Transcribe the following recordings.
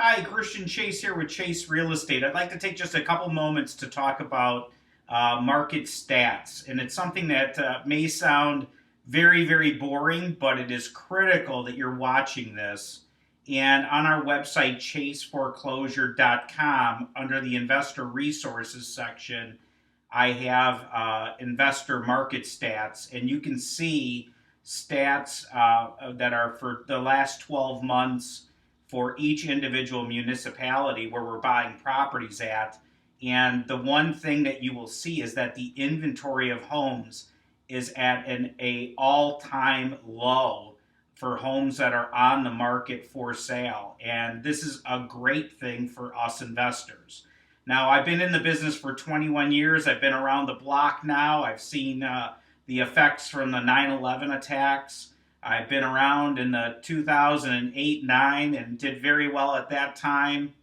Hi, Christian Chase here with Chase Real Estate. I'd like to take just a couple moments to talk about market stats. And it's something that may sound very, very boring, but it is critical that you're watching this. And on our website, chaseforeclosure.com, under the investor resources section, I have investor market stats, and you can see stats that are for the last 12 months for each individual municipality where we're buying properties at. And the one thing that you will see is that the inventory of homes is at an all-time low for homes that are on the market for sale. And this is a great thing for us investors. Now, I've been in the business for 21 years. I've been around the block now. I've seen the effects from the 9/11 attacks. I've been around in the 2008-9 and did very well at that time.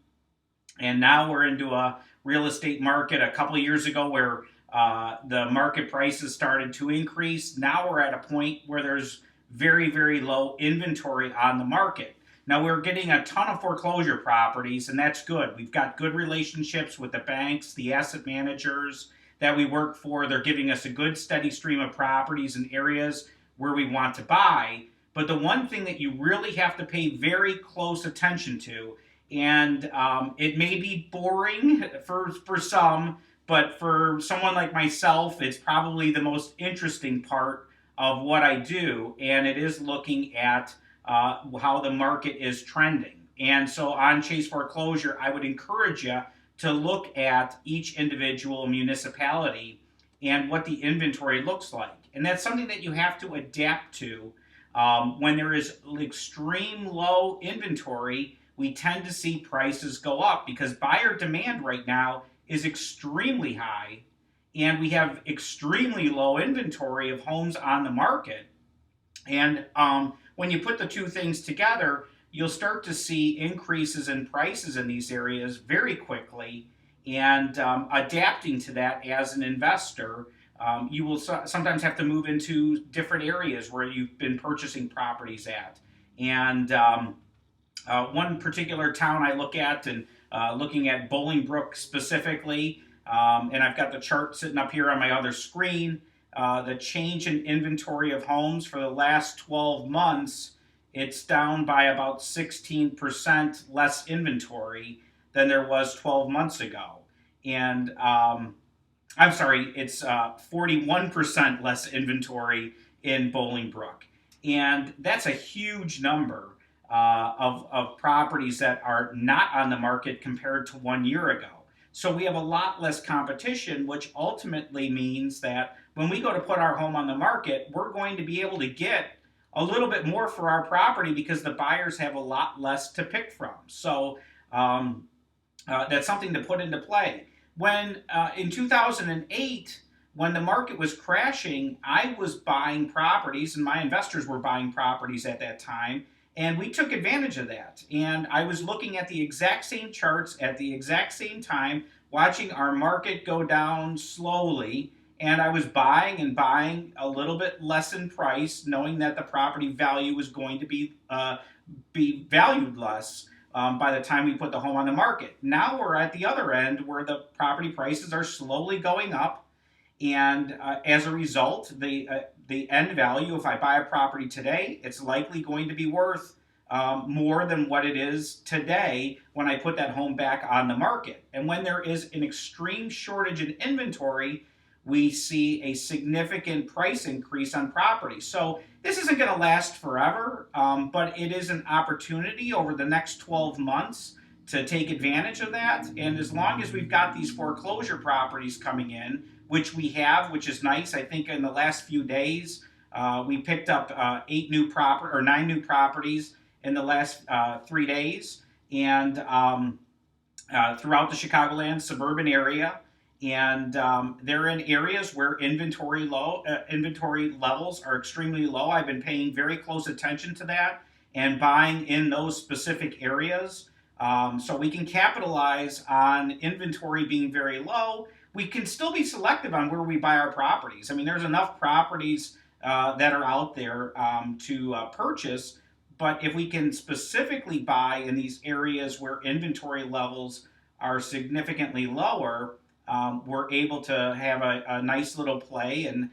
And now we're into a real estate market a couple of years ago where the market prices started to increase. Now we're at a point where there's very, very low inventory on the market. Now we're getting a ton of foreclosure properties, and that's good. We've got good relationships with the banks, the asset managers that we work for. They're giving us a good steady stream of properties in areas where we want to buy. But the one thing that you really have to pay very close attention to, and it may be boring for some, but for someone like myself, it's probably the most interesting part of what I do, and it is looking at how the market is trending. And so on Chase Foreclosure, I would encourage you to look at each individual municipality and what the inventory looks like. And that's something that you have to adapt to. When there is extreme low inventory, we tend to see prices go up because buyer demand right now is extremely high, and we have extremely low inventory of homes on the market. And when you put the two things together, you'll start to see increases in prices in these areas very quickly. And adapting to that as an investor, you will sometimes have to move into different areas where you've been purchasing properties at. And one particular town I look at, and looking at Bolingbrook specifically, and I've got the chart sitting up here on my other screen. The change in inventory of homes for the last 12 months, it's down by about 16% less inventory than there was 12 months ago. And I'm sorry, it's 41% less inventory in Bolingbrook. And that's a huge number of properties that are not on the market compared to 1 year ago. So we have a lot less competition, which ultimately means that when we go to put our home on the market, we're going to be able to get a little bit more for our property because the buyers have a lot less to pick from. So that's something to put into play. When in 2008, when the market was crashing, I was buying properties, and my investors were buying properties at that time, and we took advantage of that. And I was looking at the exact same charts at the exact same time, watching our market go down slowly. And I was buying and buying a little bit less in price, knowing that the property value was going to be valued less by the time we put the home on the market. Now we're at the other end where the property prices are slowly going up, and as a result, the end value, if I buy a property today, it's likely going to be worth more than what it is today when I put that home back on the market. And when there is an extreme shortage in inventory, we see a significant price increase on property. So this isn't going to last forever, but it is an opportunity over the next 12 months to take advantage of that. And as long as we've got these foreclosure properties coming in, which we have, which is nice. I think in the last few days, we picked up 9 new properties in the last 3 days, and throughout the Chicagoland suburban area. And they're in areas where inventory levels are extremely low. I've been paying very close attention to that and buying in those specific areas, so we can capitalize on inventory being very low. We can still be selective on where we buy our properties. I mean, there's enough properties that are out there to purchase, But if we can specifically buy in these areas where inventory levels are significantly lower, we're able to have a nice little play. And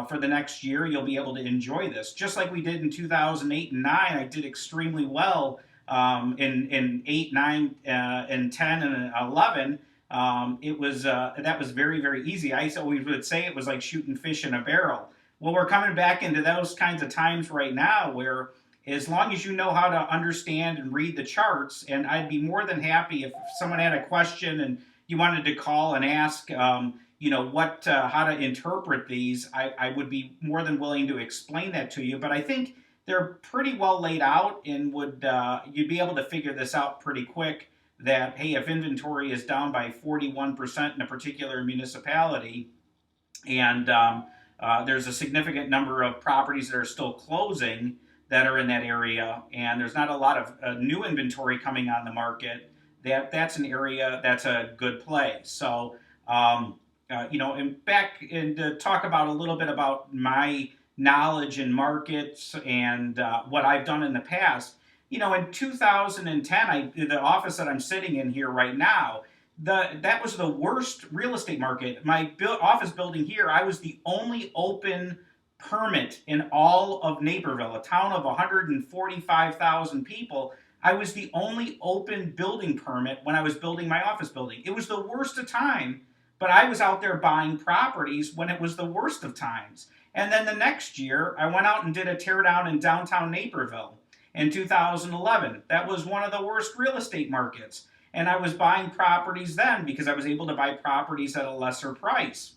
for the next year, you'll be able to enjoy this. Just like we did in 2008 and 9, I did extremely well in 8, 9, and 10 and 11. It was that was very, very easy. I always would say it was like shooting fish in a barrel. Well, we're coming back into those kinds of times right now where as long as you know how to understand and read the charts, and I'd be more than happy if someone had a question and you wanted to call and ask, what, how to interpret these, I would be more than willing to explain that to you. But I think they're pretty well laid out, and would you'd be able to figure this out pretty quick. That hey, if inventory is down by 41% in a particular municipality, and there's a significant number of properties that are still closing that are in that area, and there's not a lot of new inventory coming on the market, that's an area that's a good play. So, and back and to talk about a little bit about my knowledge in markets and what I've done in the past. In 2010, the office that I'm sitting in here right now, that was the worst real estate market. My office building here, I was the only open permit in all of Naperville, a town of 145,000 people. I was the only open building permit when I was building my office building. It was the worst of time, but I was out there buying properties when it was the worst of times. And then the next year, I went out and did a tear down in downtown Naperville in 2011. That was one of the worst real estate markets. And I was buying properties then because I was able to buy properties at a lesser price.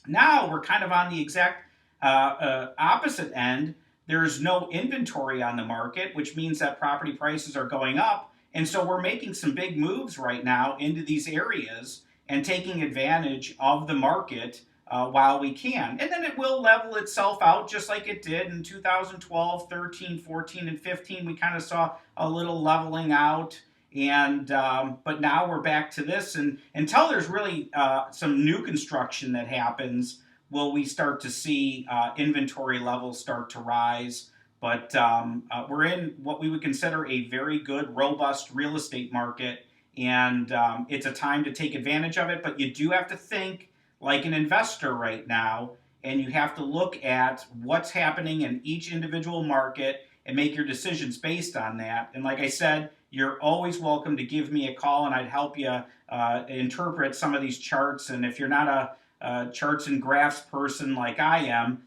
Now we're kind of on the exact opposite end. There's no inventory on the market, which means that property prices are going up. And so we're making some big moves right now into these areas and taking advantage of the market while we can. And then it will level itself out just like it did in 2012, 13, 14, and 15. We kind of saw a little leveling out. And but now we're back to this. And until there's really some new construction that happens, will we start to see inventory levels start to rise. But we're in what we would consider a very good, robust real estate market. And it's a time to take advantage of it. But you do have to think like an investor right now, and you have to look at what's happening in each individual market and make your decisions based on that. And like I said, you're always welcome to give me a call, and I'd help you interpret some of these charts. And if you're not a charts and graphs person like I am,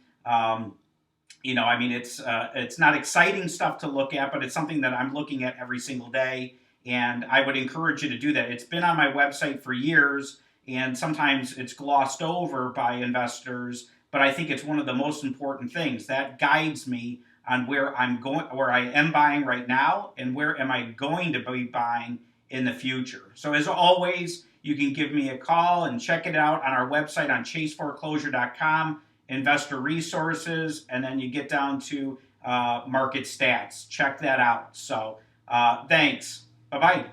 it's not exciting stuff to look at, but it's something that I'm looking at every single day. And I would encourage you to do that. It's been on my website for years, and sometimes it's glossed over by investors, but I think it's one of the most important things that guides me on where I'm going, where I am buying right now, and where am I going to be buying in the future. So as always, you can give me a call and check it out on our website on chaseforeclosure.com, investor resources, and then you get down to market stats. Check that out. So thanks. Bye-bye.